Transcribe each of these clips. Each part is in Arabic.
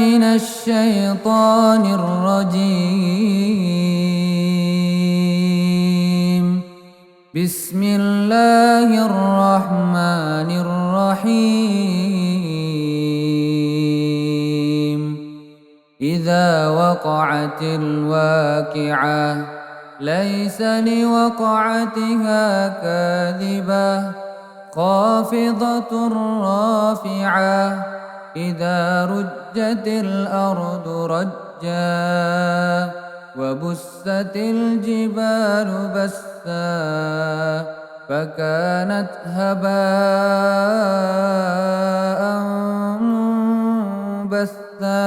من الشيطان الرجيم. بسم الله الرحمن الرحيم. إذا وقعت الواقعة ليس لوقعتها كاذبة خافضة رافعة إذا رجت الأرض رجا وبست الجبال بسا فكانت هباء منبثا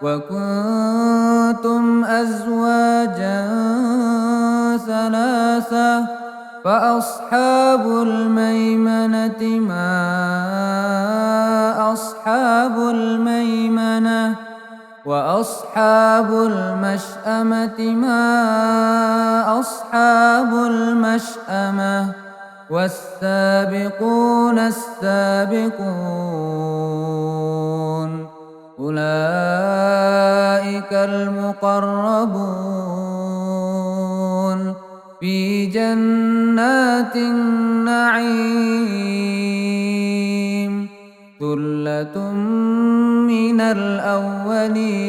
وكنتم أزواجا ثلاثة فأصحاب الميمنة ما أصحاب الميمنة وأصحاب المشأمة ما أصحاب المشأمة والسابقون السابقون أولئك المقربون في جنات النعيم ثلة من الأولين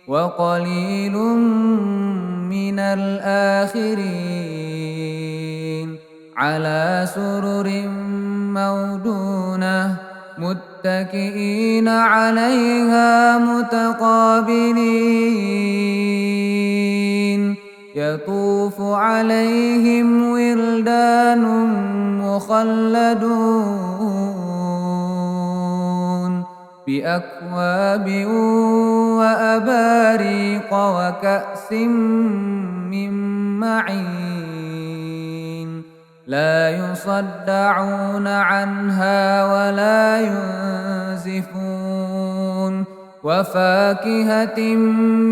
وقليل من الآخرين على سرر موضونة متكئين عليها متقابلين يطوف عليهم ولدان مخلدون بأكواب وأباريق وكأس من معين لا يصدعون عنها ولا ينزفون وفاكهة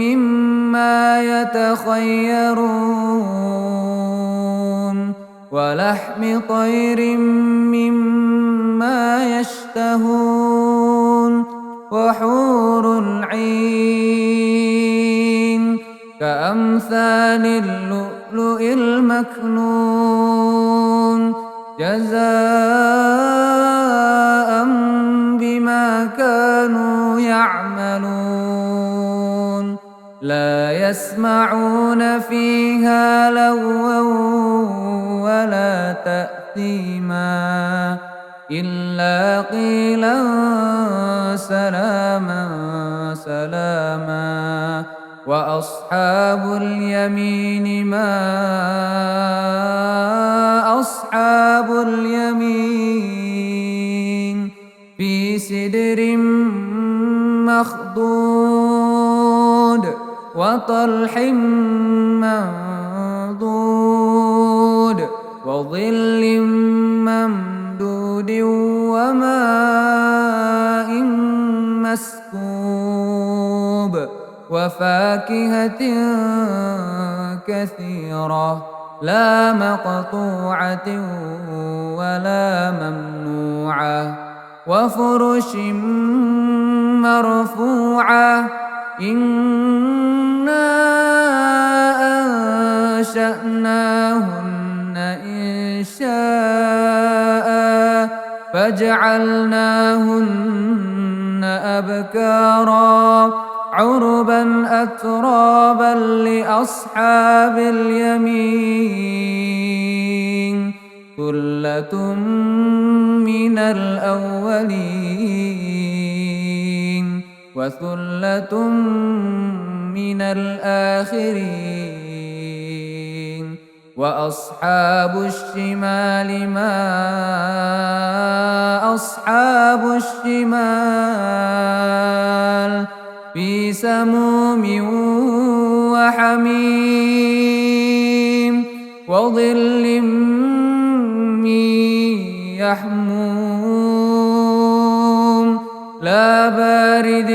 مما يتخيرون ولحم طير مما يشتهون وحور عين كأمثال اللؤلؤ المكنون جزاء بما كانوا يعملون لا يسمعون فيها لغوا ولا تأثيما إلا قيلا سلاما سلاما وأصحاب اليمين ما أصحاب اليمين في سدر مخضود وطلح منضود وظل ممدود وماء مسكوب وفاكهة كثيرة لا مقطوعة ولا ممنوعة وفرش مرفوعة إنا أنشأناهن إنشاء فجعلناهن أبكارا عربا أترابا لأصحاب اليمين ثلة من الأولين وثلة من الآخرين وأصحاب الشمال ما أصحاب الشمال في سموم وحميم وظل من يحموم لا بارد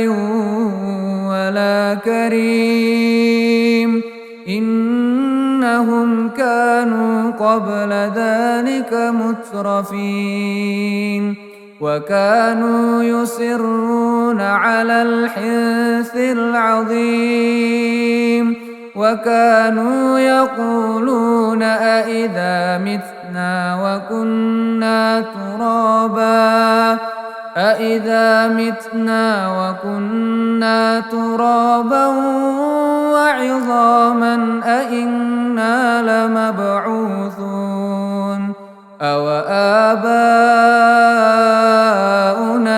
ولا كريم إنهم كانوا قبل ذلك مترفين وكانوا يصرون على الحنث العظيم وكانوا يقولون أإذا متنا وكنا ترابا وعظاما أإنا لمبعوثون أو آباؤنا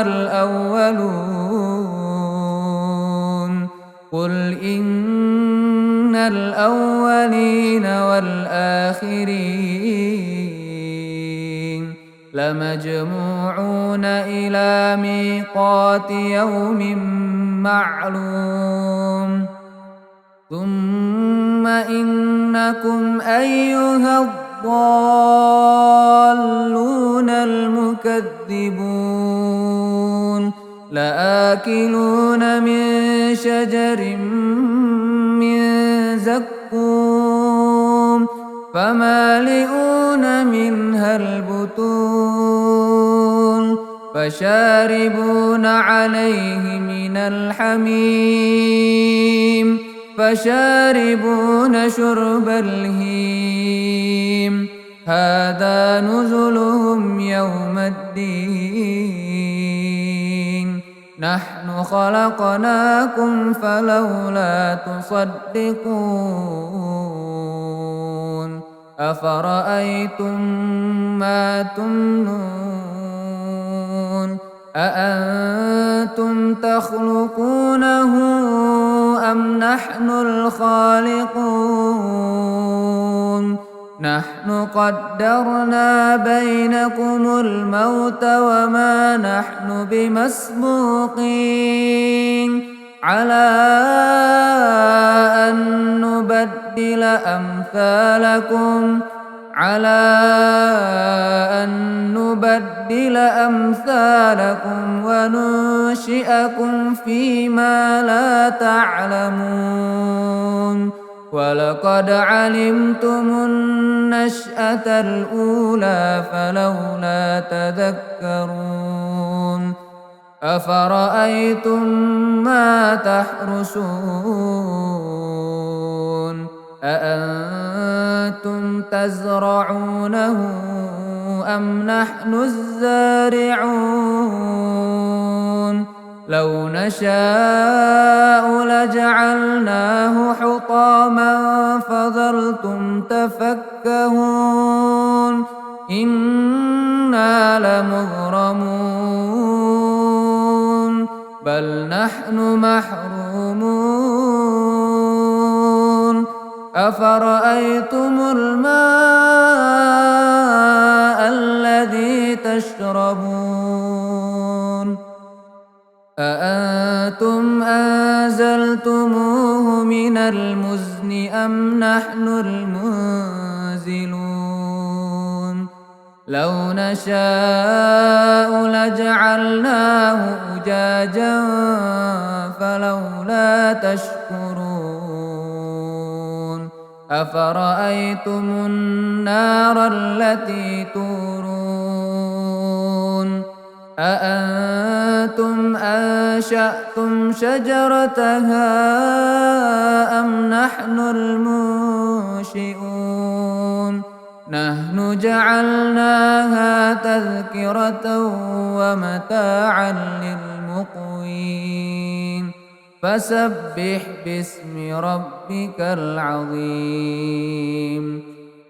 الأولون قل إن الأولين والآخرين لمجموعون إلى ميقات يوم معلوم ثم إنكم أيها الضالون المكذبون لآكلون من شجر من زقوم فمالئون منها البطون فشاربون عليه من الحميم فشاربون شرب الهيم هذا نزلهم يوم الدين نحن خلقناكم فلولا تصدقون أفرأيتم ما تمنون أأنتم تخلقونه أم نحن الخالقون نحن قدرنا بينكم الموت وما نحن بمسبوقين على أن نبدل أمثالكم وننشئكم فيما لا تعلمون ولقد علمتم النشأة الأولى فلولا تذكرون أفرأيتم ما تحرسون أأنتم تزرعونه أم نحن الزارعون لو نشاء لجعلناه حطاما فظلتم تفكهون إنا لمغرمون بل نحن محرومون أفرأيتم الماء الذي تشربون أأنتم أنزلتموه من المزن أم نحن المنزلون لو نشاء لجعلناه أجاجا فلولا تشكرون أفرأيتم النار التي تورون أأنتم أنشأتم شجرتها أم نحن المنشئون نحن جعلناها تذكرة ومتاعا للمقوين فسبح باسم ربك العظيم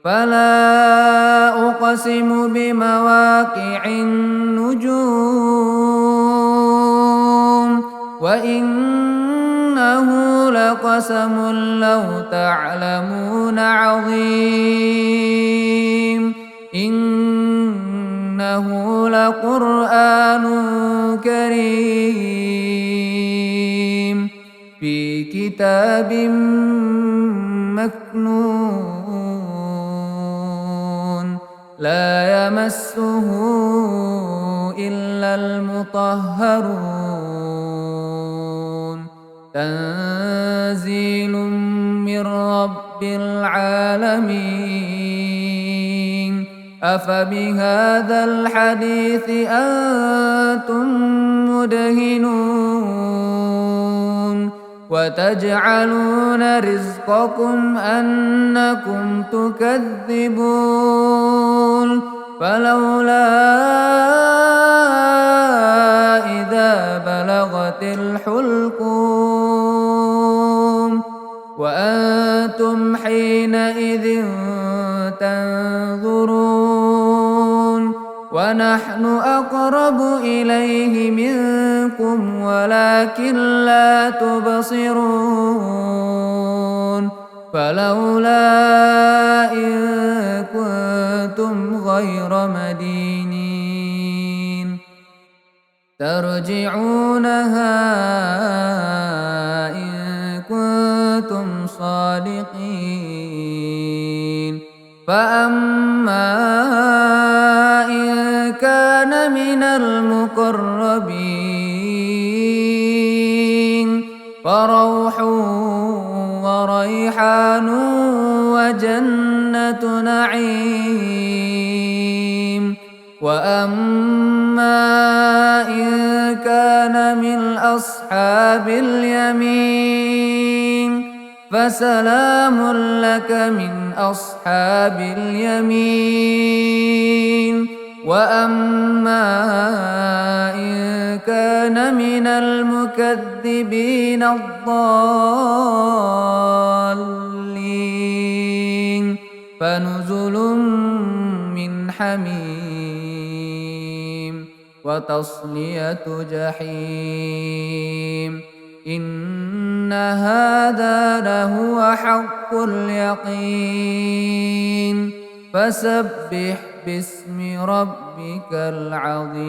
فلا أقسم بمواقع النجوم وإنه لقسم لو تعلمون عظيم إنه لقرآن كريم في كتاب مكنون لا يمسه إلا المطهرون تنزيل من رب العالمين أفبهذا الحديث أنتم مدهنون وتجعلون رزقكم أنكم تكذبون فلولا إذا بلغت الحلقوم وأنتم حينئذ تنظرون ونحن أقرب إليه منكم ولكن لا تبصرون فلولا إن كنتم غير مدينين ترجعونها إن كنتم صادقين فأما إن كان من المقربين فروح وريحان وجنة نعيم وأما إن كان من أصحاب اليمين فسلام لك من أصحاب اليمين وأما إن كان من المكذبين الضالين فنزل من حميم وتصلية جحيم إن هذا لهو حق اليقين فسبح باسم ربك العظيم.